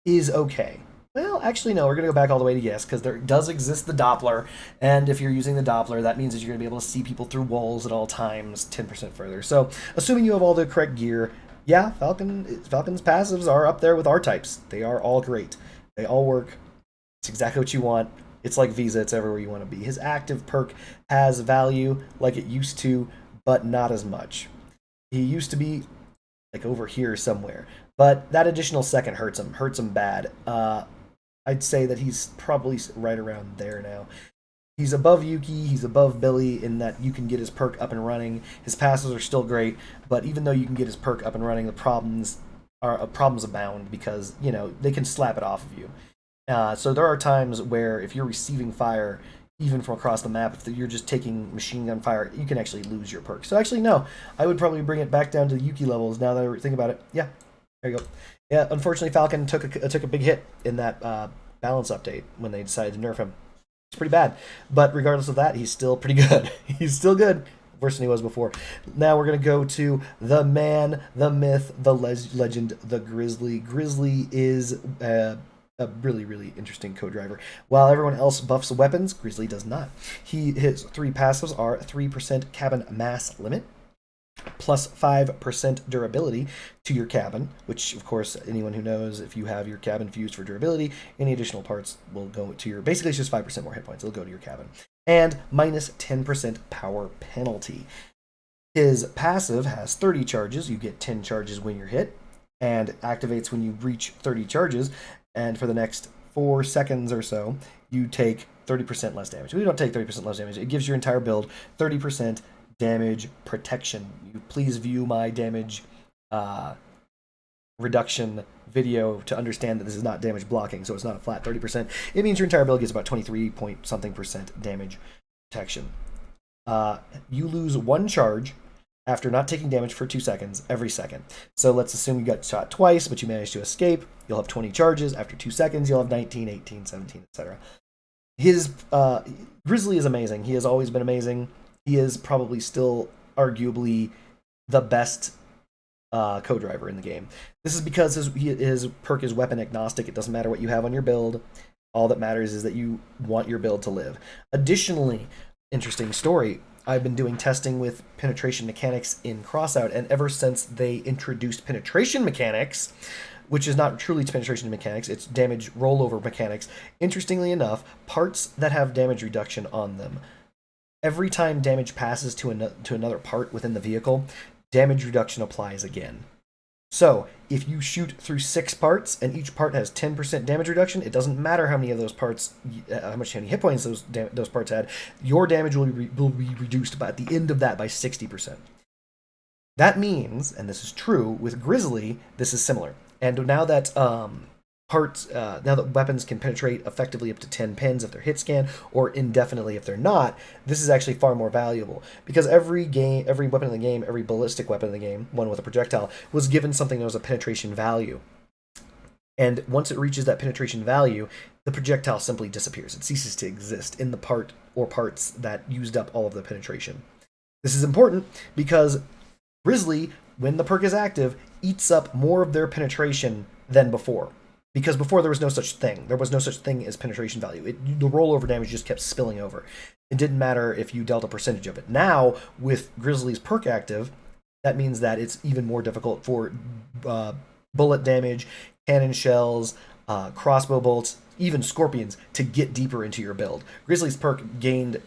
Speaker 1: is okay. Well, actually, no, we're going to go back all the way to yes, because there does exist the Doppler, and if you're using the Doppler, that means that you're going to be able to see people through walls at all times 10% further. So, assuming you have all the correct gear, yeah, Falcon's passives are up there with R-types. They are all great. They all work. It's exactly what you want. It's like Visa, it's everywhere you want to be. His active perk has value like it used to, but not as much. He used to be like over here somewhere, but that additional second hurts him bad. I'd say that he's probably right around there now. He's above Yuki, he's above Billy in that you can get his perk up and running. His passes are still great, but even though you can get his perk up and running, the problems abound because, you know, they can slap it off of you. So there are times where if you're receiving fire, even from across the map, if you're just taking machine gun fire, you can actually lose your perk. So actually, no, I would probably bring it back down to the Yuki levels now that I think about it. Yeah, there you go. Yeah, unfortunately, Falcon took a big hit in that balance update when they decided to nerf him. It's pretty bad. But regardless of that, he's still pretty good. He's still good. Worse than he was before. Now we're going to go to the man, the myth, the legend, the Grizzly. Grizzly is a really, really interesting co-driver. While everyone else buffs weapons, Grizzly does not. His 3 passives are 3% cabin mass limit, plus 5% durability to your cabin, which, of course, anyone who knows, if you have your cabin fused for durability, any additional parts will go to your... Basically, it's just 5% more hit points. It'll go to your cabin. And minus 10% power penalty. His passive has 30 charges. You get 10 charges when you're hit, and activates when you reach 30 charges, and for the next 4 seconds or so, you take 30% less damage. We don't take 30% less damage. It gives your entire build 30% damage protection. You please view my damage reduction video to understand that this is not damage blocking, so it's not a flat 30%. It means your entire build gets about 23 point something% damage protection. You lose 1 charge after not taking damage for 2 seconds every second. So let's assume you got shot twice, but you managed to escape. You'll have 20 charges. After 2 seconds, you'll have 19, 18, 17, etc. His Grizzly is amazing. He has always been amazing. He is probably still arguably the best co-driver in the game. This is because his perk is weapon agnostic. It doesn't matter what you have on your build. All that matters is that you want your build to live. Additionally, interesting story, I've been doing testing with penetration mechanics in Crossout, and ever since they introduced penetration mechanics, which is not truly penetration mechanics, it's damage rollover mechanics, interestingly enough, parts that have damage reduction on them, every time damage passes to another part within the vehicle, damage reduction applies again. So, if you shoot through 6 parts and each part has 10% damage reduction, it doesn't matter how many of those parts, how many hit points those parts had, your damage will be reduced by, at the end of that by 60%. That means, and this is true, with Grizzly, this is similar. And now that now that weapons can penetrate effectively up to 10 pins if they're hit scan, or indefinitely if they're not, this is actually far more valuable. Because every weapon in the game, every ballistic weapon in the game, one with a projectile, was given something that was a penetration value. And once it reaches that penetration value, the projectile simply disappears. It ceases to exist in the part or parts that used up all of the penetration. This is important because Grizzly, when the perk is active, eats up more of their penetration than before. Because before there was no such thing. There was no such thing as penetration value. The rollover damage just kept spilling over. It didn't matter if you dealt a percentage of it. Now, with Grizzly's perk active, that means that it's even more difficult for bullet damage, cannon shells, crossbow bolts, even scorpions to get deeper into your build. Grizzly's perk gained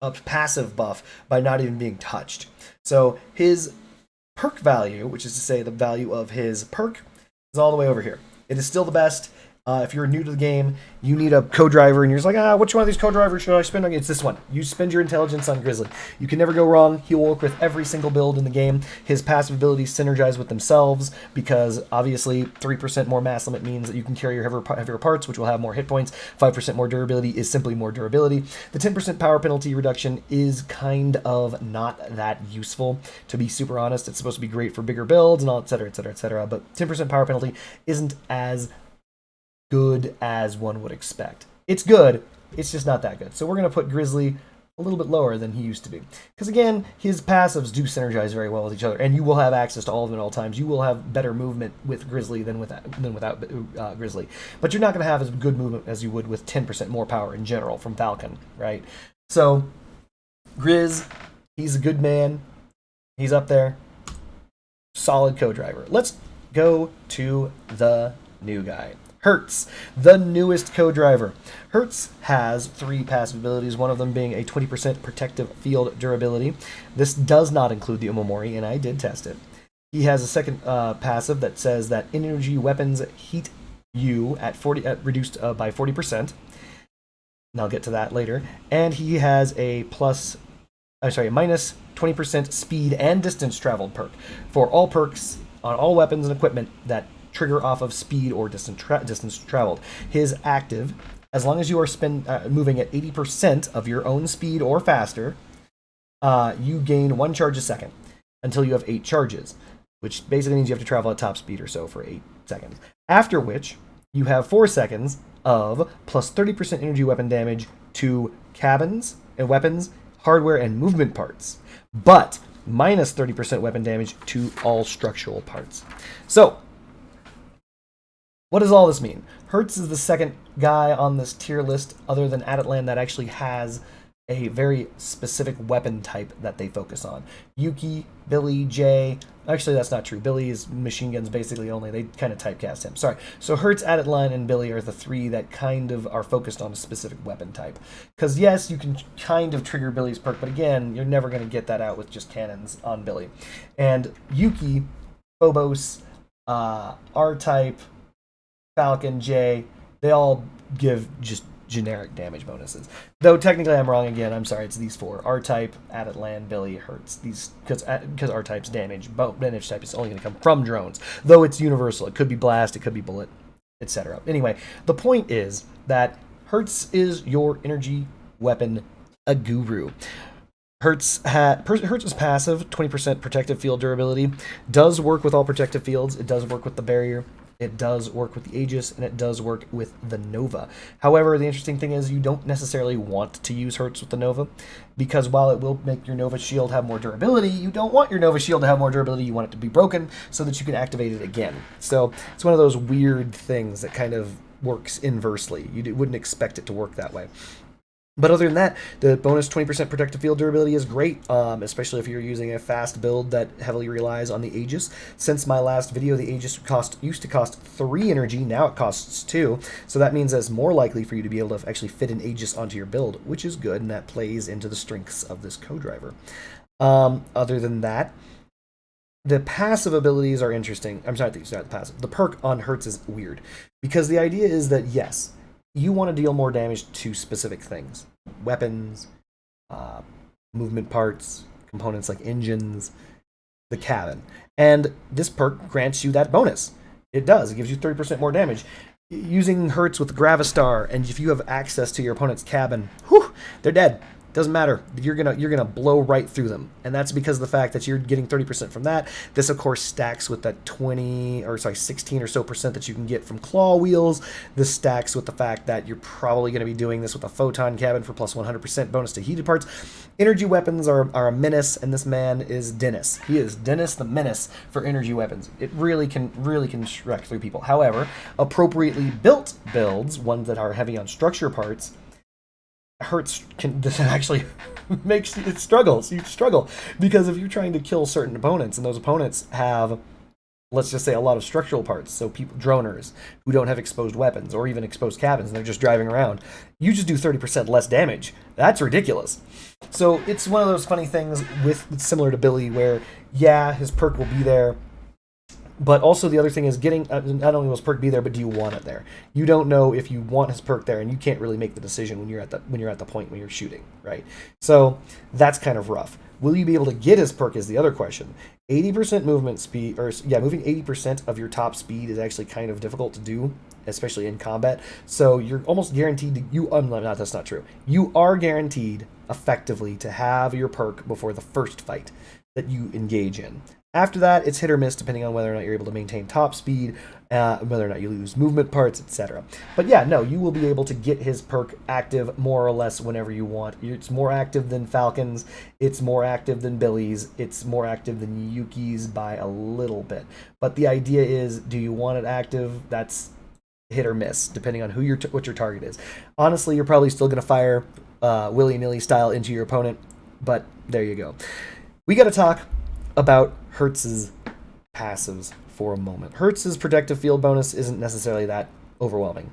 Speaker 1: a passive buff by not even being touched. So his perk value, which is to say the value of his perk, is all the way over here. It is still the best. If you're new to the game, you need a co-driver, and you're just like, which one of these co-drivers should I spend on? It's this one. You spend your intelligence on Grizzly. You can never go wrong. He will work with every single build in the game. His passive abilities synergize with themselves, because obviously 3% more mass limit means that you can carry your heavier parts, which will have more hit points. 5% more durability is simply more durability. The 10% power penalty reduction is kind of not that useful, to be super honest. It's supposed to be great for bigger builds and all, etc., etc., etc., but 10% power penalty isn't as good as one would expect. It's good, it's just not that good. So we're going to put Grizzly a little bit lower than he used to be. Because again, his passives do synergize very well with each other, and you will have access to all of them at all times. You will have better movement with Grizzly than without Grizzly. But you're not going to have as good movement as you would with 10% more power in general from Falcon, right? So, Grizz, he's a good man. He's up there. Solid co-driver. Let's go to the new guy. Hertz, the newest co-driver. Hertz has 3 passive abilities, one of them being a 20% protective field durability. This does not include the Omamori, and I did test it. He has a second passive that says that energy weapons heat you at reduced by 40%. And I'll get to that later. And he has a minus 20% speed and distance traveled perk for all perks on all weapons and equipment that trigger off of speed or distance traveled. His active, as long as you are moving at 80% of your own speed or faster, you gain 1 charge a second until you have 8 charges, which basically means you have to travel at top speed or so for 8 seconds. After which, you have 4 seconds of plus 30% energy weapon damage to cabins and weapons, hardware, and movement parts, but minus 30% weapon damage to all structural parts. So, what does all this mean? Hertz is the second guy on this tier list, other than Atitlan, that actually has a very specific weapon type that they focus on. Yuki, Billy, Jay. Actually, that's not true. Billy is machine guns basically only. They kind of typecast him. Sorry. So Hertz, Atitlan, and Billy are the 3 that kind of are focused on a specific weapon type. Because yes, you can kind of trigger Billy's perk, but again, you're never going to get that out with just cannons on Billy. And Yuki, Phobos, R-type, Falcon, Jay, they all give just generic damage bonuses. Though technically I'm wrong again. I'm sorry. It's these 4: R-type, Atitlan, Billy, Hertz. These because R-type's damage type is only going to come from drones. Though it's universal. It could be blast. It could be bullet, etc. Anyway, the point is that Hertz is your energy weapon, a guru. Hertz's passive, 20% protective field durability, does work with all protective fields. It does work with the barrier. It does work with the Aegis, and it does work with the Nova. However, the interesting thing is you don't necessarily want to use Hertz with the Nova, because while it will make your Nova shield have more durability, you don't want your Nova shield to have more durability. You want it to be broken so that you can activate it again. So it's one of those weird things that kind of works inversely. You wouldn't expect it to work that way. But other than that, the bonus 20% protective field durability is great, especially if you're using a fast build that heavily relies on the Aegis. Since my last video, the Aegis used to cost 3 energy, now it costs 2, so that means that it's more likely for you to be able to actually fit an Aegis onto your build, which is good, and that plays into the strengths of this co-driver. Other than that, the passive abilities are interesting. I'm sorry, it's not the passive. The perk on Hertz is weird, because the idea is that, yes, you want to deal more damage to specific things. Weapons, movement parts, components like engines, the cabin. And this perk grants you that bonus. It does. It gives you 30% more damage. Using Hertz with Gravistar, and if you have access to your opponent's cabin, whew, they're dead. Doesn't matter. You're gonna blow right through them, and that's because of the fact that you're getting 30% from that. This, of course, stacks with that 16 or so percent that you can get from claw wheels. This stacks with the fact that you're probably going to be doing this with a photon cabin for plus 100% bonus to heated parts. Energy weapons are a menace, and this man is Dennis. He is Dennis the Menace for energy weapons. It really can wreck through people. However, appropriately built builds, ones that are heavy on structure parts, Hertz this actually makes it struggles. You struggle because if you're trying to kill certain opponents, and those opponents have, let's just say, a lot of structural parts, so people, droners who don't have exposed weapons or even exposed cabins, and they're just driving around, you just do 30% less damage. That's ridiculous. So it's one of those funny things similar to Billy, where yeah, his perk will be there. But also the other thing is getting, not only will his perk be there, but do you want it there? You don't know if you want his perk there, and you can't really make the decision when you're at the point when you're shooting, right? So that's kind of rough. Will you be able to get his perk is the other question. 80% movement speed, moving 80% of your top speed is actually kind of difficult to do, especially in combat. So you're almost guaranteed to, that's not true. You are guaranteed effectively to have your perk before the first fight that you engage in. After that, it's hit or miss depending on whether or not you're able to maintain top speed, whether or not you lose movement parts, etc. But yeah, no, you will be able to get his perk active more or less whenever you want. It's more active than Falcon's, it's more active than Billy's, it's more active than Yuki's by a little bit. But the idea is, do you want it active? That's hit or miss depending on what your target is. Honestly, you're probably still going to fire willy-nilly style into your opponent, but there you go. We got to talk about Hertz's passives for a moment. Hertz's protective field bonus isn't necessarily that overwhelming.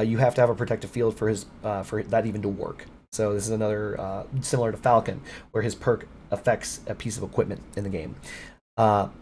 Speaker 1: You have to have a protective field for that even to work. So this is another similar to Falcon, where his perk affects a piece of equipment in the game.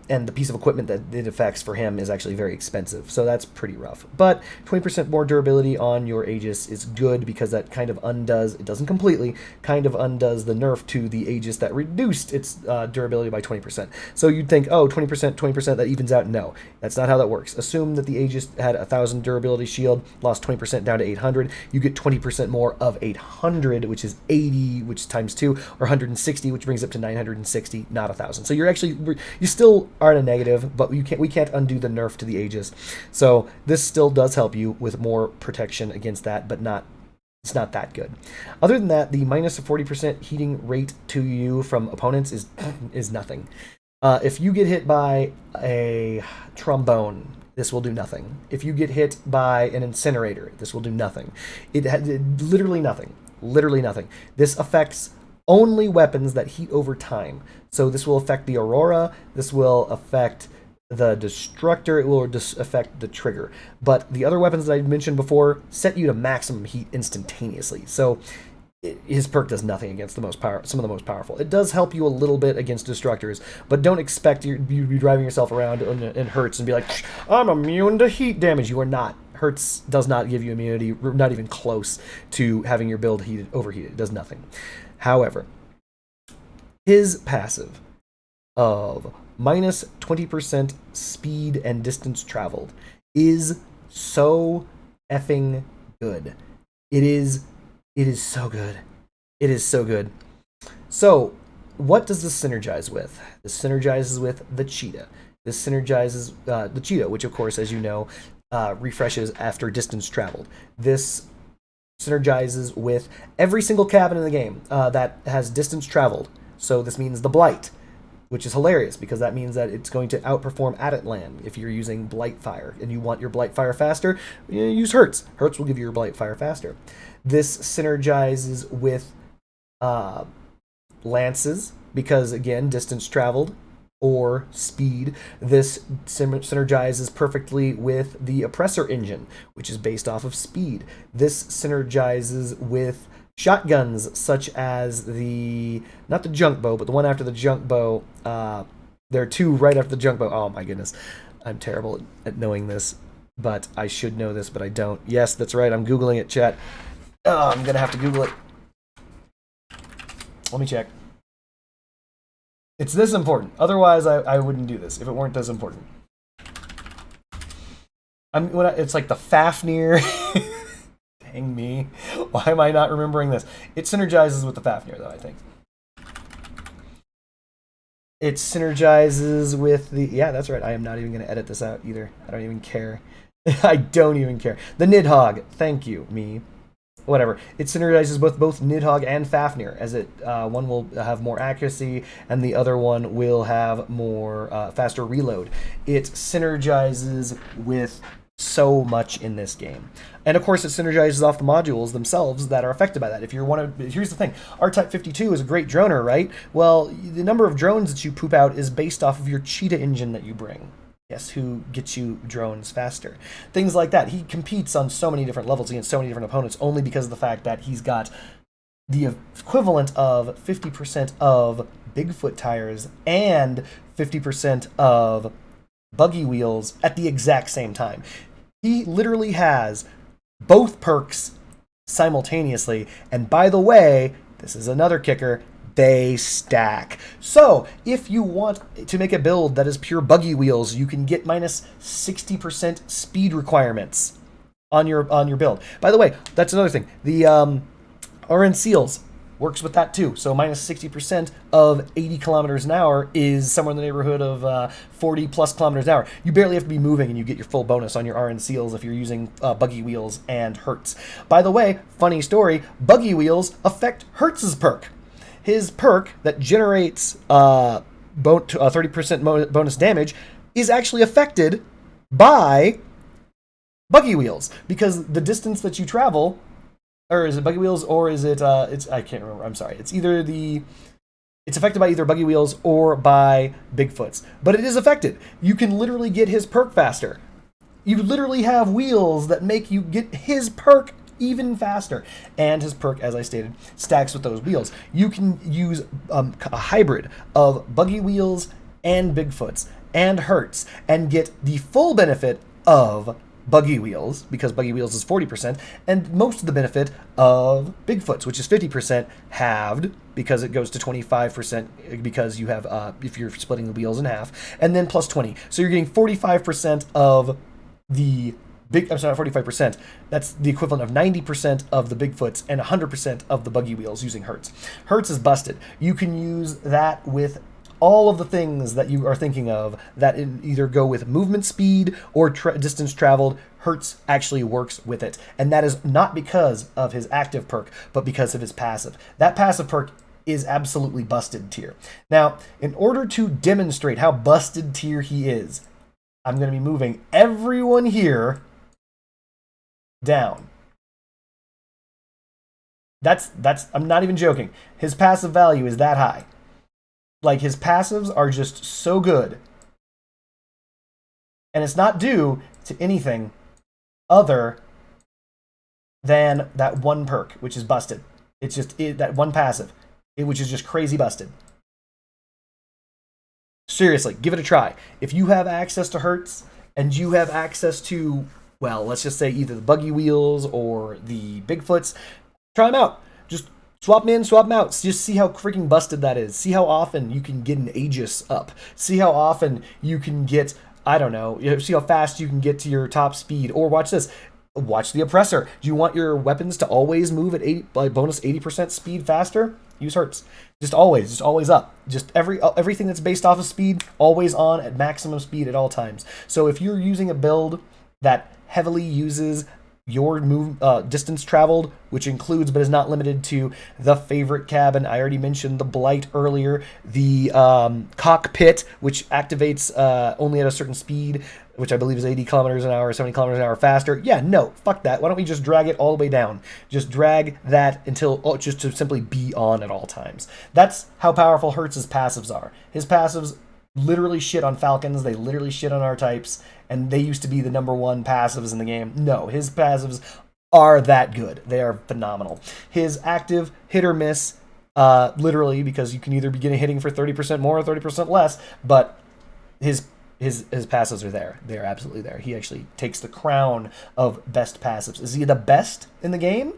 Speaker 1: And the piece of equipment that it affects for him is actually very expensive, so that's pretty rough. But 20% more durability on your Aegis is good because that kind of undoes, it doesn't completely, kind of undoes the nerf to the Aegis that reduced its durability by 20%. So you'd think, oh, 20%, that evens out. No, that's not how that works. Assume that the Aegis had 1,000 durability shield, lost 20% down to 800. You get 20% more of 800, which is 80, which is times 2, or 160, which brings up to 960, not 1,000. So you're actually... You still are at a negative, but we can't undo the nerf to the Aegis. So this still does help you with more protection against that, but it's not that good. Other than that, the minus 40% heating rate to you from opponents is nothing. If you get hit by a trombone, this will do nothing. If you get hit by an incinerator, this will do nothing. Literally nothing. Literally nothing. This affects only weapons that heat over time. So this will affect the Aurora, this will affect the Destructor, it will affect the Trigger. But the other weapons that I mentioned before set you to maximum heat instantaneously. So his perk does nothing against some of the most powerful. It does help you a little bit against Destructors, but don't expect you to be driving yourself around in Hertz and be like, I'm immune to heat damage. You are not. Hertz does not give you immunity, not even close to having your build overheated. It does nothing. However, his passive of minus 20% speed and distance traveled is so effing good. It is so good. It is so good. So, what does this synergize with? This synergizes with the Cheetah. This synergizes the Cheetah, which, of course, as you know, refreshes after distance traveled. This synergizes with every single cabin in the game that has distance traveled. So this means the Blight, which is hilarious because that means that it's going to outperform Atitlan if you're using Blight Fire and you want your Blight Fire faster, use Hertz. Hertz will give you your Blight Fire faster. This synergizes with Lances because, again, distance traveled or speed. This synergizes perfectly with the Oppressor engine, which is based off of speed. This synergizes with shotguns such as not the junk bow, but the one after the junk bow. There are two right after the junk bow. Oh my goodness. I'm terrible at knowing this, but I should know this, but I don't. Yes, that's right. I'm Googling it, chat. Oh, I'm going to have to Google it. Let me check. It's this important. Otherwise, I wouldn't do this if it weren't this important. It's like the Fafnir. Dang Dang me. Why am I not remembering this? It synergizes with the Fafnir, though, I think. It synergizes with the... Yeah, that's right. I am not even going to edit this out either. I don't even care. I don't even care. The Nidhogg. Thank you, me. Whatever. It synergizes with both Nidhogg and Fafnir, as it one will have more accuracy and the other one will have more faster reload. It synergizes with so much in this game. And of course it synergizes off the modules themselves that are affected by that. If you're here's the thing, R-Type 52 is a great droner, right? Well, the number of drones that you poop out is based off of your cheetah engine that you bring. Guess who gets you drones faster? Things like that. He competes on so many different levels against so many different opponents only because of the fact that he's got the equivalent of 50% of Bigfoot tires and 50% of buggy wheels at the exact same time. He literally has both perks simultaneously, and by the way, this is another kicker, they stack. So if you want to make a build that is pure buggy wheels, you can get minus 60% speed requirements on your build. By the way, that's another thing. The RN Seals works with that too. So minus 60% of 80 kilometers an hour is somewhere in the neighborhood of 40 plus kilometers an hour. You barely have to be moving and you get your full bonus on your RN Seals if you're using buggy wheels and Hertz. By the way, funny story, buggy wheels affect Hertz's perk. His perk that generates 30% bonus damage is actually affected by buggy wheels, because the distance that you travel, or is it buggy wheels or is it I can't remember. I'm sorry. It's affected by either buggy wheels or by Bigfoots, but it is affected. You can literally get his perk faster. You literally have wheels that make you get his perk even faster, and his perk, as I stated, stacks with those wheels. You can use a hybrid of buggy wheels and Bigfoots and Hertz and get the full benefit of buggy wheels, because buggy wheels is 40%, and most of the benefit of Bigfoots, which is 50%, halved because it goes to 25% because you have if you're splitting the wheels in half, and then plus 20. So you're getting 45% of the I'm sorry, 45%. That's the equivalent of 90% of the Bigfoots and 100% of the buggy wheels using Hertz. Hertz is busted. You can use that with all of the things that you are thinking of that either go with movement speed or distance traveled. Hertz actually works with it. And that is not because of his active perk, but because of his passive. That passive perk is absolutely busted tier. Now, in order to demonstrate how busted tier he is, I'm going to be moving everyone here down. That's I'm not even joking. His passive value is that high. Like, his passives are just so good. And it's not due to anything other than that one perk, which is busted. It's just that one passive, which is just crazy busted. Seriously, give it a try. If you have access to Hertz and you have access to, well, let's just say either the buggy wheels or the Bigfoots, try them out. Just swap them in, swap them out. Just see how freaking busted that is. See how often you can get an Aegis up. See how often you can get, I don't know, see how fast you can get to your top speed. Or watch this. Watch the Oppressor. Do you want your weapons to always move at bonus 80% speed faster? Use Hertz. Just always up. Just everything that's based off of speed, always on at maximum speed at all times. So if you're using a build that heavily uses your distance traveled, which includes but is not limited to the favorite cabin, I already mentioned the Blight earlier, the cockpit, which activates only at a certain speed, which I believe is 80 kilometers an hour, 70 kilometers an hour faster. Yeah, no, fuck that. Why don't we just drag it all the way down? Just drag that until, just to simply be on at all times. That's how powerful Hertz's passives are. His passives literally shit on Falcons, they literally shit on R-types, and they used to be the #1 passives in the game. No, his passives are that good. They are phenomenal. His active hit or miss, literally, because you can either be hitting for 30% more or 30% less, but his passives are there. They're absolutely there. He actually takes the crown of best passives. Is he the best in the game?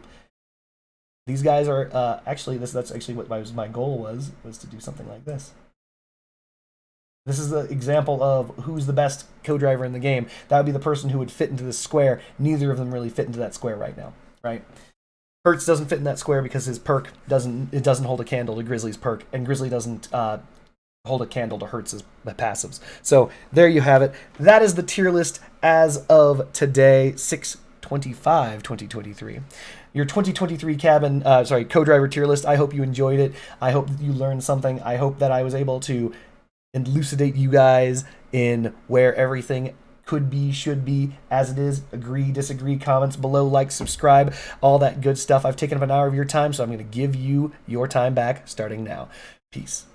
Speaker 1: These guys are actually, that's actually what my goal was to do something like this. This is the example of who's the best co-driver in the game. That would be the person who would fit into this square. Neither of them really fit into that square right now. right? Hertz doesn't fit in that square because his perk doesn't hold a candle to Grizzly's perk, and Grizzly doesn't hold a candle to Hertz's passives. So there you have it. That is the tier list as of today, 6/25/2023. Your 2023 co-driver tier list. I hope you enjoyed it. I hope you learned something. I hope that I was able to elucidate you guys in where everything could be, should be, as it is. Agree, disagree, comments below, like, subscribe, all that good stuff. I've taken up an hour of your time, so I'm going to give you your time back starting now. Peace.